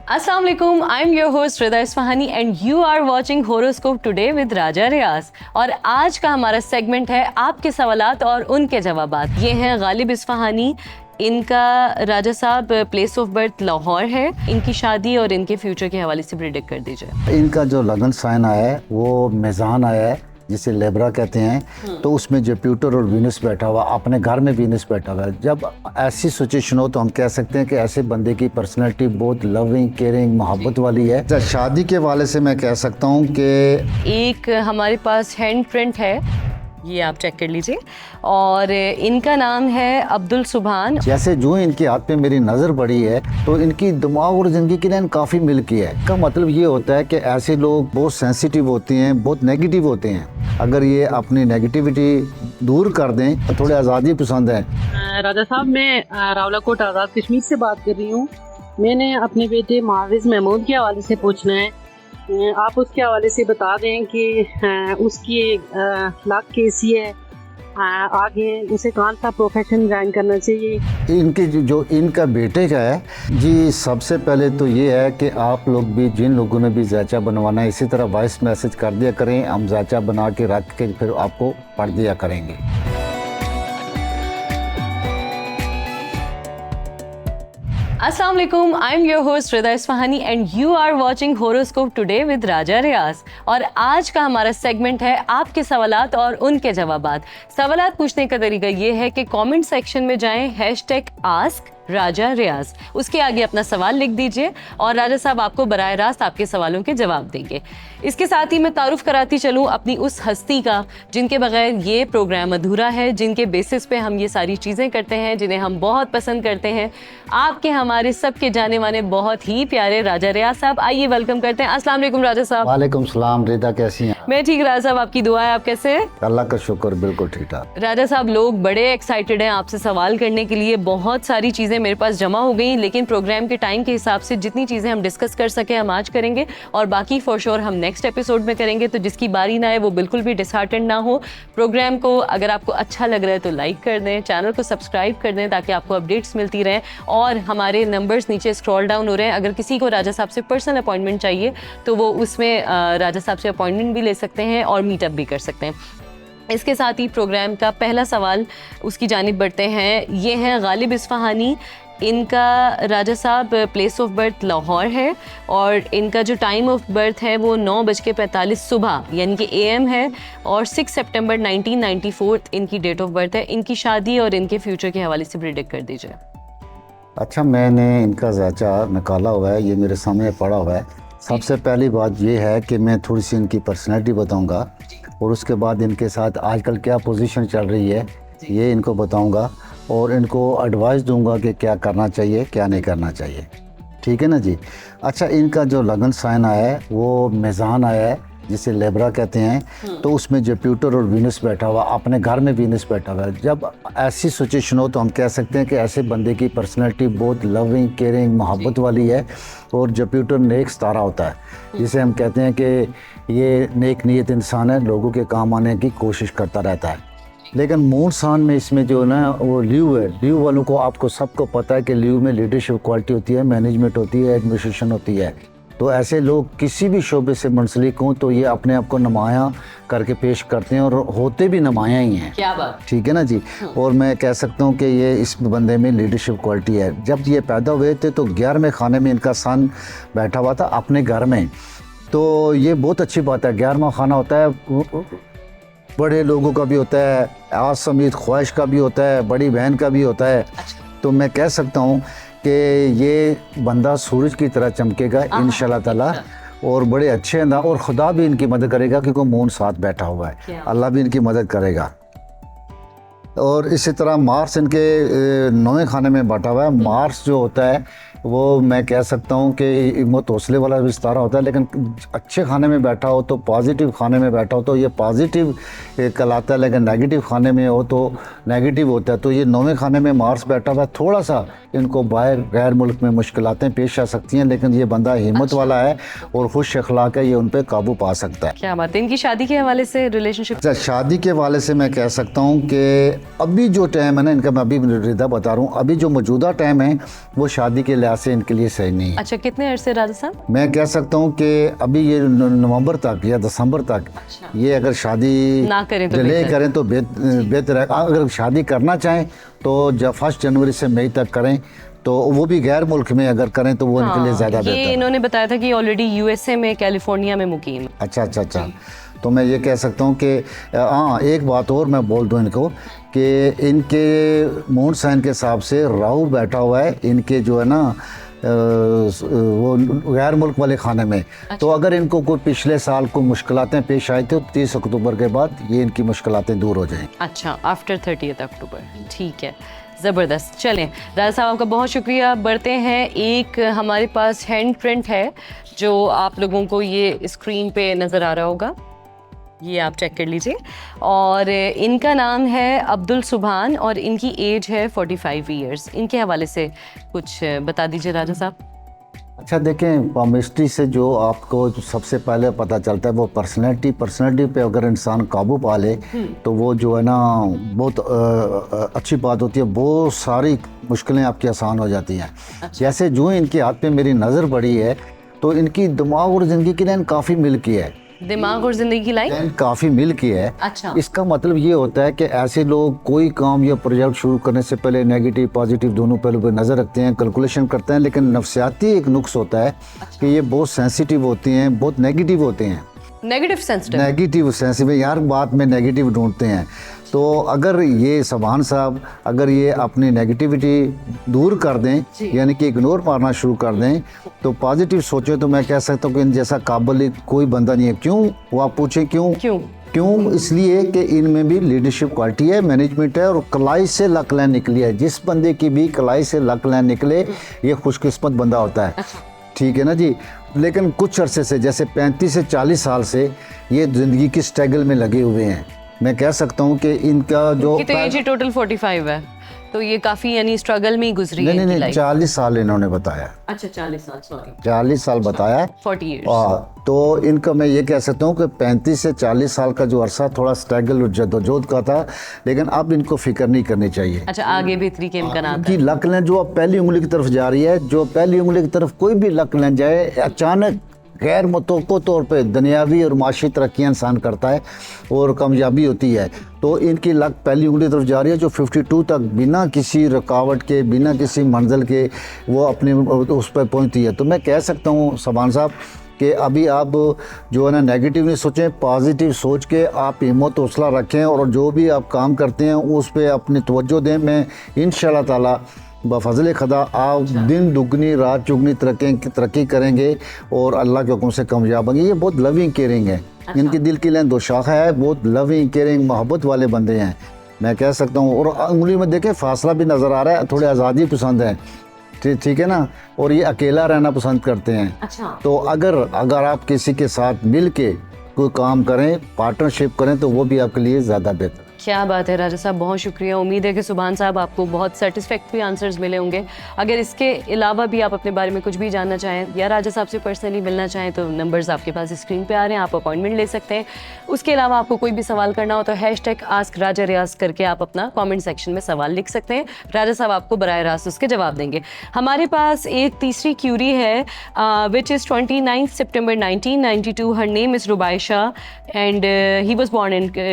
Assalamu alaikum, I'm your host Rida Isfahani and you are watching Horoscope Today with राजा रियाज। और आज का हमारा segment है आपके सवालात और उनके जवाबात। ये हैं गालिब इस्फहानी। इनका राजा साहब प्लेस ऑफ बर्थ लाहौर है। इनकी शादी और इनके फ्यूचर के हवाले से प्रिडिक्ट कर दीजिए। इनका जो लगन साइन आया है वो मेज़ान आया है, जिसे लेब्रा कहते हैं। तो उसमें जुपिटर और वीनस बैठा हुआ, अपने घर में वीनस बैठा हुआ है। जब ऐसी सिचुएशन हो तो हम कह सकते हैं कि ऐसे बंदे की पर्सनैलिटी बहुत लविंग, केयरिंग, मोहब्बत वाली है। शादी के वाले से मैं कह सकता हूँ कि एक हमारे पास हैंड प्रिंट है, ये आप चेक कर लीजिए। और इनका नाम है अब्दुल सुभान। जैसे जो इनके हाथ पे मेरी नज़र पड़ी है तो इनकी दिमाग और ज़िंदगी की लाइन काफ़ी मिल की है। इसका मतलब ये होता है कि ऐसे लोग बहुत सेंसिटिव होते हैं, बहुत नेगेटिव होते हैं। अगर ये अपनी नेगेटिविटी दूर कर दें तो थोड़े आज़ादी पसंद हैं। राजा साहब, मैं रावलाकोट आज़ाद कश्मीर से बात कर रही हूँ। मैंने अपने बेटे माविज़ महमूद के हवाले से पूछना है। आप उसके हवाले से बता दें कि उसकी लाख कैसी है, आगे उसे कौन सा प्रोफेशन ज्वाइन करना चाहिए। इनके जो इनका बेटे का है जी, सबसे पहले तो ये है कि आप लोग भी, जिन लोगों ने भी ज़ायचा बनवाना है, इसी तरह वॉइस मैसेज कर दिया करें। हम ज़ायचा बना के रख के फिर आपको पढ़ दिया करेंगे। अस्सलाम वालेकुम, I'm your host Rida Ispahani and you are watching Horoscope Today with राजा रियाज। और आज का हमारा सेगमेंट है आपके सवालात और उनके जवाबात। सवालात पूछने का तरीका ये है कि कमेंट सेक्शन में जाएं, #ask राजा रियाज, उसके आगे अपना सवाल लिख दीजिए और राजा साहब आपको बराह रास्त आपके सवालों के जवाब देंगे। इसके साथ ही मैं तारुफ कराती चलूँ अपनी उस हस्ती का जिनके बगैर ये प्रोग्राम अधूरा है, जिनके बेसिस पे हम ये सारी चीज़ें करते हैं, जिन्हें हम बहुत पसंद करते हैं। आपके हमारे सबके जाने माने बहुत ही प्यारे राजा रियाज साहब, आइए वेलकम करते हैं। अस्सलाम वालेकुम राजा साहब। वालेकुम सलाम। रिदा कैसी हैं? मैं ठीक राजा साहब, आपकी दुआ है, आप कैसे हैं? अल्लाह का शुक्र, बिल्कुल ठीक ठाक। राजा साहब, लोग बड़े एक्साइटेड हैं आपसे सवाल करने के लिए। बहुत सारी चीज़ें मेरे पास जमा हो गई, लेकिन प्रोग्राम के टाइम के हिसाब से जितनी चीज़ें हम डिस्कस कर सके हम आज करेंगे और बाकी फॉर श्योर हम नेक्स्ट एपिसोड में करेंगे। तो जिसकी बारी ना आए वो बिल्कुल भी डिसहार्टेंड ना हो। प्रोग्राम को अगर आपको अच्छा लग रहा है तो लाइक कर दें, चैनल को सब्सक्राइब कर दें ताकि आपको अपडेट्स मिलती रहें। और हमारे नंबर्स नीचे स्क्रॉल डाउन हो रहे हैं। अगर किसी को राजा साहब से पर्सनल अपॉइंटमेंट चाहिए तो वो उसमें राजा साहब से अपॉइंटमेंट भी ले सकते हैं और मीटअप भी कर सकते हैं। इसके साथ ही प्रोग्राम का पहला सवाल उसकी जानिब बढ़ते हैं। ये हैं गालिब इस्फहानी। इनका राजा साहब प्लेस ऑफ बर्थ लाहौर है और इनका जो टाइम ऑफ बर्थ है वो 9:45 सुबह यानी कि AM है और 6 सितंबर 1994 इनकी डेट ऑफ बर्थ है। इनकी शादी और इनके फ्यूचर के हवाले से प्रिडिक्ट कर दीजिए। अच्छा, मैंने इनका ज़ायचा निकाला हुआ है, ये मेरे सामने पड़ा हुआ है। सबसे पहली बात ये है कि मैं थोड़ी सी इनकी पर्सनैलिटी बताऊंगा और उसके बाद इनके साथ आजकल क्या पोजीशन चल रही है ये इनको बताऊंगा और इनको एडवाइस दूंगा कि क्या करना चाहिए, क्या नहीं करना चाहिए। ठीक है ना जी। अच्छा, इनका जो लगन साइन आया है वो मेज़ान आया है, जिसे लेब्रा कहते हैं। तो उसमें जुपिटर और वीनस बैठा हुआ, अपने घर में वीनस बैठा हुआ है। जब ऐसी सिचुएशन हो तो हम कह सकते हैं कि ऐसे बंदे की पर्सनैलिटी बहुत लविंग, केयरिंग, मोहब्बत वाली है। और जुपिटर नेक सितारा होता है, जिसे हम कहते हैं कि ये नेक नीयत इंसान है, लोगों के काम आने की कोशिश करता रहता है। लेकिन मून सान में इसमें जो ना वो लीव है, लीव वालों को आपको सबको पता है कि लीव में लीडरशिप क्वालिटी होती है, मैनेजमेंट होती है, एडमिनिस्ट्रेशन होती है। तो ऐसे लोग किसी भी शोबे से मुंसलिक हों तो ये अपने आप को नुमायाँ करके पेश करते हैं और होते भी नुमायाँ ही हैं। क्या बात। ठीक है ना जी। और मैं कह सकता हूँ कि ये इस बंदे में लीडरशिप क्वालिटी है। जब ये पैदा हुए थे तो 11वें खाने में इनका सन बैठा हुआ था अपने घर में। तो ये बहुत अच्छी बात है। 11वां खाना होता है, बड़े लोगों का भी होता है, आज समीत ख्वाहिश का भी होता है, बड़ी बहन का भी होता है। तो मैं कह सकता हूँ कि ये बंदा सूरज की तरह चमकेगा इंशाल्लाह ताला और बड़े अच्छे अंदाज, और खुदा भी इनकी मदद करेगा क्योंकि मून साथ बैठा हुआ है, अल्लाह भी इनकी मदद करेगा। और इसी तरह मार्स इनके 9वें खाने में बैठा हुआ है। मार्स जो होता है वो मैं कह सकता हूँ कि हिम्मत हौसले वाला भी सितारा होता है, लेकिन अच्छे खाने में बैठा हो तो, पॉजिटिव खाने में बैठा हो तो ये पॉजिटिव कहलाता है, लेकिन नेगेटिव खाने में हो तो नेगेटिव होता है। तो ये 9वें खाने में मार्स बैठा हुआ है, थोड़ा सा इनको बाहर गैर मुल्क में मुश्किलातें पेश आ सकती हैं, लेकिन ये बंदा हिम्मत वाला है और खुश अखलाक है, ये उन पर काबू पा सकता है। क्या बात है। इनकी शादी के हवाले से रिलेशनशिप? अच्छा, शादी के हवाले से मैं कह सकता हूँ कि अभी जो टाइम है ना इनका, मैं अभी रिदा बता रहा हूँ, अभी जो मौजूदा टाइम है वो शादी के लिहाज से इनके लिए सही नहीं है। अच्छा, कितने अरसे राजा साहब? मैं कह सकता हूँ कि अभी ये नवंबर तक या दिसंबर तक ये अगर शादी ना करें तो डिले बेहतर। करें तो बेहतर है। अगर शादी करना चाहें तो जब 1 जनवरी से मई तक करें, तो वो भी गैर मुल्क में अगर करें तो वो इनके लिए ज़्यादा बेहतर ये है। इन्होंने बताया था कि ऑलरेडी यूएसए में, कैलिफोर्निया में मुकीम है। अच्छा, तो मैं ये कह सकता हूँ कि हाँ, एक बात और मैं बोल दूँ इनको कि इनके मून साइन के हिसाब से राहु बैठा हुआ है इनके जो है ना वो गैर मुल्क वाले खाने में। तो अगर इनको कोई पिछले साल को मुश्किलातें पेश आई तो 30 अक्टूबर के बाद ये इनकी मुश्किलातें दूर हो जाएं। अच्छा, आफ्टर 30 अक्टूबर, ठीक है, ज़बरदस्त। चलें राजा साहब, आपका बहुत शुक्रिया। बढ़ते हैं, एक हमारे पास हैंड प्रिंट है जो आप लोगों को ये स्क्रीन पे नज़र आ रहा होगा, ये आप चेक कर लीजिए। और इनका नाम है अब्दुल सुभान और इनकी एज है 45 ईयर्स। इनके हवाले से कुछ बता दीजिए राजा साहब। अच्छा, देखें, पामिस्ट्री से जो आपको सबसे पहले पता चलता है वो पर्सनैलिटी पे अगर इंसान काबू पा ले तो वो जो है ना बहुत अच्छी बात होती है, बहुत सारी मुश्किलें आपकी आसान हो जाती हैं। जैसे जो इनके हाथ पे मेरी नज़र पड़ी है तो इनकी दिमाग और ज़िंदगी की लाइन काफ़ी मिल की है। दिमाग और ज़िंदगी की लाइन काफ़ी मिल की है। अच्छा। इसका मतलब ये होता है कि ऐसे लोग कोई काम या प्रोजेक्ट शुरू करने से पहले नेगेटिव पॉजिटिव दोनों पहलू पर नज़र रखते हैं, कैलकुलेशन करते हैं, लेकिन नफसियाती एक नुक्स होता है कि ये बहुत सेंसिटिव होती हैं, बहुत नेगेटिव होते हैं। नेगेटिव सेंसिटिव यार बात में नेगेटिव ढूंढते हैं। तो अगर ये सुभान साहब अगर ये अपनी नेगेटिविटी दूर कर दें, यानी कि इग्नोर मारना शुरू कर दें, तो पॉजिटिव सोचे, तो मैं कह सकता हूँ कि इन जैसा काबिल कोई बंदा नहीं है। क्यों? वो आप पूछें क्यों? इसलिए कि इनमें भी लीडरशिप क्वालिटी है, मैनेजमेंट है और कलाई से लक लाइन निकली है। जिस बंदे की भी कलाई से लक लाइन निकले ये खुशकिस्मत बंदा होता है। ठीक है ना जी। लेकिन कुछ अरसे से, जैसे 35 से 40 साल से ये ज़िंदगी की स्ट्रगल में लगे हुए हैं। मैं कह सकता हूँ कि इनका जो तो एज टोटल 45 है, तो ये काफ़ी यानी स्ट्रगल में ही गुजरी है। नहीं 40 साल इन्होंने बताया। अच्छा, 40 साल, सॉरी 40 साल बताया, 40 ईयर्स। तो इनका मैं ये कह सकता हूँ कि 35 से 40 साल का जो अरसा थोड़ा स्ट्रगल और जद्दोजहद का था, लेकिन अब इनको फिक्र नहीं करनी चाहिए। अच्छा, आगे बेहतरी के इम्कान इनकी लक लाइन जो अब पहली उंगली की तरफ जा रही है, जो पहली उंगली की तरफ कोई भी लक लाइन जाए, अचानक गैर मुतवक्को तौर पे दुनियावी और माशी तरक्कियाँ इंसान करता है और कामयाबी होती है। तो इनकी लक पहली उंगली तरफ जा रही है, जो 52 तक बिना किसी रुकावट के, बिना किसी मंजिल के वो अपने उस पर पहुँचती है। तो मैं कह सकता हूँ सुभान साहब कि अभी आप जो है ना नेगेटिव नहीं सोचें, पॉजिटिव सोच के आप हिम्मत हौसला रखें और जो भी आप काम करते हैं उस पर अपनी तवज्जो दें। मैं इंशाअल्लाह ताला बफज़ल खुदा आप दिन दुगनी रात चुगनी तरक्की करेंगे और अल्लाह के हुक्म से कामयाब होंगे। ये बहुत लविंग केयरिंग है। इनकी दिल की लाइन 2 शाखा है, बहुत लविंग केयरिंग मोहब्बत वाले बंदे हैं, मैं कह सकता हूँ। और उंगली में देखें फासला भी नज़र आ रहा है, थोड़े आज़ादी पसंद है, ठीक है ना, और ये अकेला रहना पसंद करते हैं। अच्छा। तो अगर आप किसी के साथ मिल के कोई काम करें, पार्टनरशिप करें, तो वो भी आपके लिए ज़्यादा बेहतर। क्या बात है राजा साहब, बहुत शुक्रिया। उम्मीद है कि सुभान साहब आपको बहुत सेटिस्फैक्ट्री आंसर्स मिले होंगे। अगर इसके अलावा भी आप अपने बारे में कुछ भी जानना चाहें या राजा साहब से पर्सनली मिलना चाहें तो नंबर्स आपके पास स्क्रीन पे आ रहे हैं, आप अपॉइंटमेंट ले सकते हैं। उसके अलावा आपको कोई भी सवाल करना हो तो #AskRajaRiyaz करके आप अपना कॉमेंट सेक्शन में सवाल लिख सकते हैं। राजा साहब आपको बराह रास्त उसके जवाब देंगे। हमारे पास एक तीसरी क्यूरी है विच इज़ 29 सितंबर 1992। Her name is Rubaisha and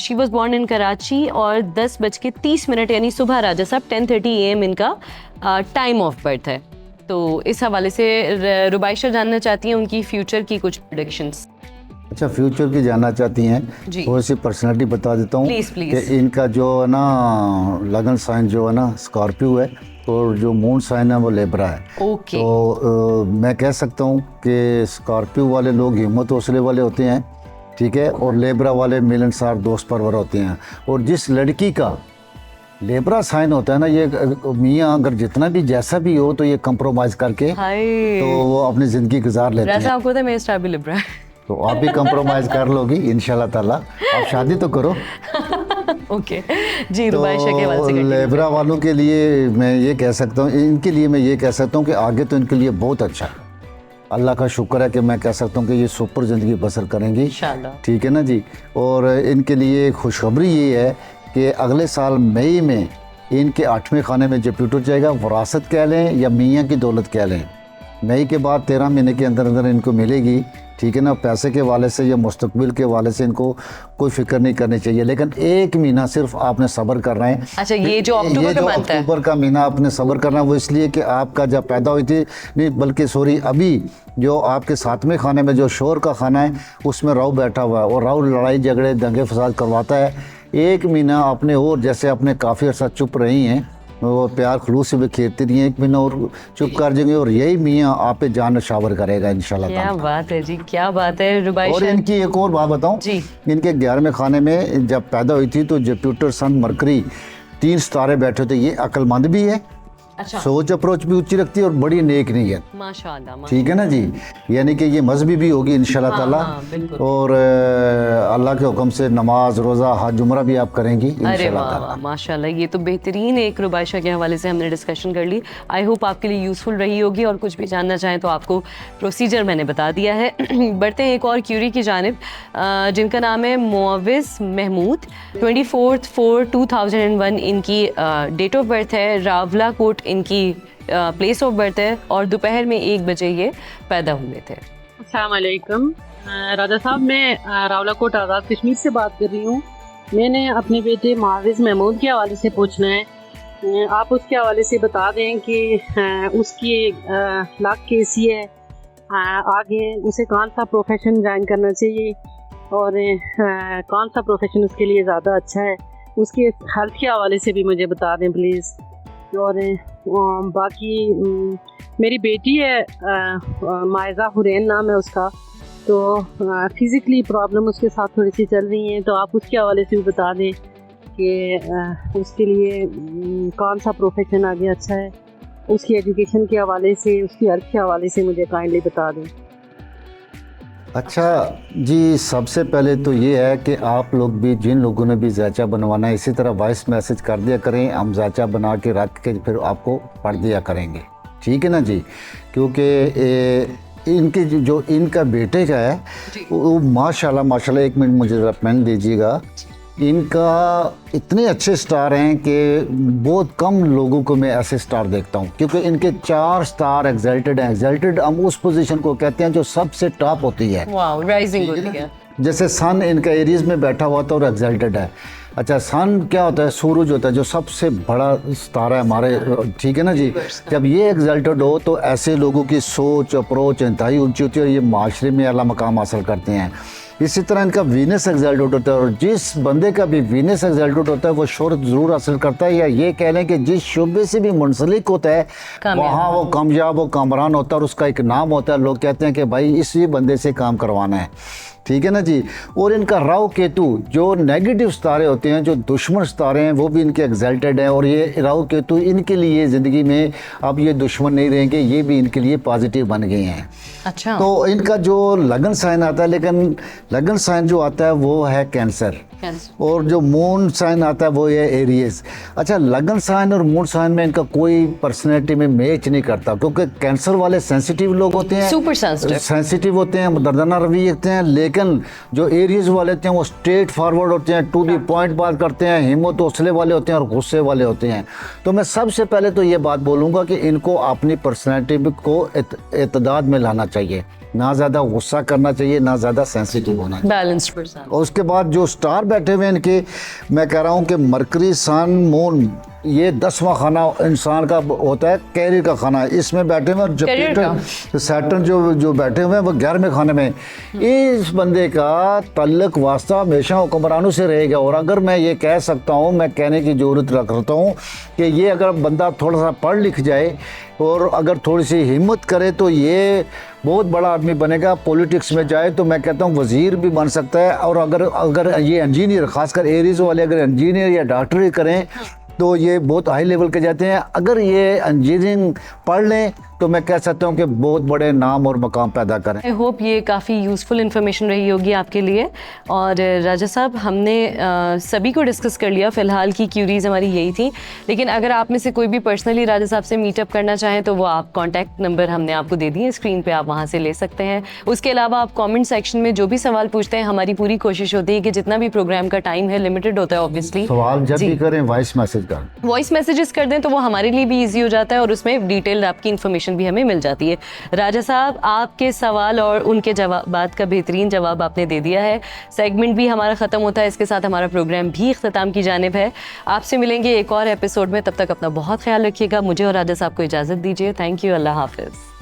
she was born in Karachi और 10:30 यानी सुबह राजा साहब 10:30 AM इनका टाइम ऑफ बर्थ है। तो इस हवाले से रुबाइशा जानना चाहती हैं उनकी फ्यूचर की कुछ प्रेडिक्शंस। अच्छा, फ्यूचर की जानना चाहती हैं, थोड़ी सी पर्सनैलिटी बता देता हूँ प्लीज़। कि इनका जो है ना लगन साइन जो है ना स्कॉर्पियो है और जो मून साइन है वो लेब्रा है। ओके। तो मैं कह सकता हूँ कि स्कॉर्पियो वाले लोग हिम्मत हौसले वाले होते हैं, ठीक है, और लेब्रा वाले मिलनसार दोस्त परवर होते हैं। और जिस लड़की का लेब्रा साइन होता है ना, ये मियाँ अगर जितना भी जैसा भी हो तो ये कंप्रोमाइज़ करके तो वो अपनी ज़िंदगी गुजार लेते हैं। आपको तो मेरा स्टार भी लिब्रा है, तो आप भी कंप्रोमाइज़ कर लोगी इंशाल्लाह ताला। आप शादी तो करो। ओके जी, रुबाइशा के हवाले से तो लेबरा वालों के लिए मैं ये कह सकता हूँ, इनके लिए मैं ये कह सकता हूँ कि आगे तो इनके लिए बहुत अच्छा है। अल्लाह का शुक्र है कि मैं कह सकता हूँ कि ये सुपर ज़िंदगी बसर करेंगी, इंशाल्लाह। ठीक है ना जी। और इनके लिए खुशखबरी ये है कि अगले साल मई में इनके 8वें खाने में जो प्यूटर जाएगा, विरासत कह लें या मियाँ की दौलत कह लें, मई के बाद 13 महीने के अंदर अंदर इनको मिलेगी, ठीक है ना। पैसे के वाले से या मुस्तकबिल के वाले से इनको कोई फिक्र नहीं करनी चाहिए, लेकिन 1 महीना सिर्फ आपने सब्र करना है। अच्छा, ये जो अक्टूबर का मंथ है, अक्टूबर का महीना आपने सब्र करना है, वो इसलिए कि आपका जब पैदा हुई थी, नहीं बल्कि सॉरी, अभी जो आपके 7वें खाने में जो शोर का खाना है उसमें राहु बैठा हुआ है, और राहु लड़ाई झगड़े दंगे फसाद करवाता है। 1 महीना आपने, और जैसे आपने काफ़ी अर्सा चुप रही हैं, वो प्यार खलूस से भी खेलती रही हैं, 1 महीना और चुप कर जाएंगे, और यही मियाँ आप पे जान नशावर करेगा इंशाल्लाह क्या ताला। बात है जी, क्या बात है और रुबाइशा इनकी एक और बात बताऊं जी। इनके 11वें खाने में जब पैदा हुई थी तो जुपिटर सन मरकरी 3 सितारे बैठे थे। ये अक्लमंद भी है, अच्छा, सोच अप्रोच भी ऊंची रखती है, और बड़ी नेक नीयत, माशाल्लाह। ठीक है ना जी। यानी कि ये मजहबी भी होगी इंशाल्लाह ताला, बिल्कुल। और अल्लाह के हुक्म से नमाज रोज़ा हज उम्रा भी आप करेंगी अरे इंशाल्लाह वाह ताला। वाह, माशाल्लाह, ये तो बेहतरीन एक रुबाइशा के हवाले से हमने डिस्कशन कर ली। आई होप आपके लिए यूज़फुल रही होगी, और कुछ भी जानना चाहें तो आपको प्रोसीजर मैंने बता दिया है। बढ़ते हैं एक और क्यूरी की जानिब, जिनका नाम है मुअव्विज़ महमूद। 24/4/2001 इनकी डेट ऑफ बर्थ है, रावला कोट इनकी प्लेस ऑफ बर्थ है, और दोपहर में 1 बजे ये पैदा हुए थे। अस्सलाम वालेकुम राजा साहब, मैं रावलाकोट आज़ाद कश्मीर से बात कर रही हूँ। मैंने अपने बेटे मुअव्विज़ महमूद के हवाले से पूछना है। आप उसके हवाले से बता दें कि उसकी लाख कैसी है, आगे उसे कौन सा प्रोफेशन ज्वाइन करना चाहिए, और कौन सा प्रोफेशन उसके लिए ज़्यादा अच्छा है। उसके हेल्थ के हवाले से भी मुझे बता दें प्लीज़। और बाकी मेरी बेटी है, मायज़ा हुरैन नाम है उसका, तो फिज़िकली प्रॉब्लम उसके साथ थोड़ी सी चल रही हैं, तो आप उसके हवाले से भी बता दें कि उसके लिए कौन सा प्रोफेशन आगे अच्छा है। उसकी एजुकेशन के हवाले से, उसकी हेल्थ के हवाले से मुझे काइंडली बता दें। अच्छा जी, सबसे पहले तो ये है कि आप लोग भी, जिन लोगों ने भी जायचा बनवाना है, इसी तरह वॉइस मैसेज कर दिया करें, हम जायचा बना के रख के फिर आपको पढ़ दिया करेंगे, ठीक है ना जी। क्योंकि इनके जो इनका बेटे का है वो माशाल्लाह माशाल्लाह, 1 मिनट मुझे ज़रा पेन दीजिएगा। इनका इतने अच्छे स्टार हैं कि बहुत कम लोगों को मैं ऐसे स्टार देखता हूं, क्योंकि इनके 4 स्टार एग्जल्टेड हैं। एग्जल्टेड हम उस पोजीशन को कहते हैं जो सबसे टॉप होती है, वाओ, राइजिंग होती है। जैसे सन इनका एरीज में बैठा हुआ था और एग्जल्टेड है। अच्छा, सन क्या होता है? सूरज होता है, जो सबसे बड़ा सितारा है हमारे, ठीक है ना जी। जब ये एग्जल्टेड हो तो ऐसे लोगों की सोच अप्रोच इंतहाई ऊंची होती है, और ये माशरे में आला मकाम हासिल करते हैं। इसी तरह इनका वीनस एग्जल्टेड होता है, और जिस बंदे का भी वीनस एग्जल्टेड होता है वो शोहरत ज़रूर हासिल करता है, या ये कह लें कि जिस शुबे से भी मुंसलिक होता है वहाँ वो कामयाब, वो कामरान होता है, और उसका एक नाम होता है। लोग कहते हैं कि भाई इसी बंदे से काम करवाना है, ठीक है ना जी। और इनका राहु केतु जो नेगेटिव सितारे होते हैं, जो दुश्मन सितारे हैं, वो भी इनके एग्जल्टेड हैं, और ये राहु केतु इनके लिए ज़िंदगी में अब ये दुश्मन नहीं रहेंगे, ये भी इनके लिए पॉजिटिव बन गए हैं। अच्छा, तो इनका जो लगन साइन आता है, लेकिन लगन साइन जो आता है वो है कैंसर, और जो मून साइन आता है वो है एरियस। अच्छा, लगन साइन और मून साइन में इनका कोई पर्सनैलिटी में मैच नहीं करता, क्योंकि कैंसर वाले सेंसिटिव लोग होते हैं, सुपर सेंसिटिव होते हैं, दर्दाना रवैये रखते हैं, लेकिन जो एरियस वाले होते हैं वो स्ट्रेट फॉरवर्ड होते हैं, टू द पॉइंट बात करते हैं, हिम्मत हौसले वाले होते हैं और गुस्से वाले होते हैं। तो मैं सबसे पहले तो ये बात बोलूँगा कि इनको अपनी पर्सनैलिटी को एतदाद में लाना चाहिए, ना ज़्यादा गुस्सा करना चाहिए, ना ज़्यादा सेंसिटिव होना चाहिए, बैलेंस्ड पर्सन। और उसके बाद जो स्टार बैठे हुए हैं इनके, मैं कह रहा हूँ कि मरकरी सन मून, ये 10वां खाना इंसान का होता है, कैरियर का खाना है, इसमें बैठे हुए हैं। जुपिटर सैटर्न जो बैठे हुए हैं वो 11वें खाने में। इस बंदे का तल्लक वास्ता हमेशा हुक्मरानों से रहेगा। और अगर मैं ये कह सकता हूँ, मैं कहने की ज़रूरत रखता हूँ कि ये अगर बंदा थोड़ा सा पढ़ लिख जाए और अगर थोड़ी सी हिम्मत करे तो ये बहुत बड़ा आदमी बनेगा। पॉलिटिक्स में जाए तो मैं कहता हूँ वज़ीर भी बन सकता है। और अगर ये इंजीनियर, ख़ासकर एरीज वाले अगर इंजीनियर या डॉक्टरी करें तो ये बहुत हाई लेवल के जाते हैं। अगर ये इंजीनियरिंग पढ़ लें तो मैं कह सकता हूँ कि बहुत बड़े नाम और मकाम पैदा करें। आई होप ये काफ़ी यूज़फुल इन्फॉर्मेशन रही होगी आपके लिए। और राजा साहब, हमने सभी को डिस्कस कर लिया, फ़िलहाल की क्यूरीज हमारी यही थी, लेकिन अगर आप में से कोई भी पर्सनली राजा साहब से मीटअप करना चाहें तो वो आप कॉन्टैक्ट नंबर हमने आपको दे दिए स्क्रीन पे, आप वहाँ से ले सकते हैं। उसके अलावा आप कमेंट सेक्शन में जो भी सवाल पूछते हैं, हमारी पूरी कोशिश होती है कि जितना भी प्रोग्राम का टाइम है लिमिटेड होता है ऑब्वियसली, सवाल जब भी करें वॉइस मैसेज करें, वॉइस मैसेजेस कर दें तो वो हमारे लिए भी ईजी हो जाता है और उसमें डिटेल्ड आपकी इन्फॉर्मेशन भी हमें मिल जाती है। राजा साहब, आपके सवाल और उनके जवाबात का बेहतरीन जवाब आपने दे दिया है। सेगमेंट भी हमारा ख़त्म होता है, इसके साथ हमारा प्रोग्राम भी इख्तिताम की जानिब है। आपसे मिलेंगे एक और एपिसोड में, तब तक अपना बहुत ख्याल रखिएगा। मुझे और राजा साहब को इजाज़त दीजिए। थैंक यू, अल्लाह हाफिज़।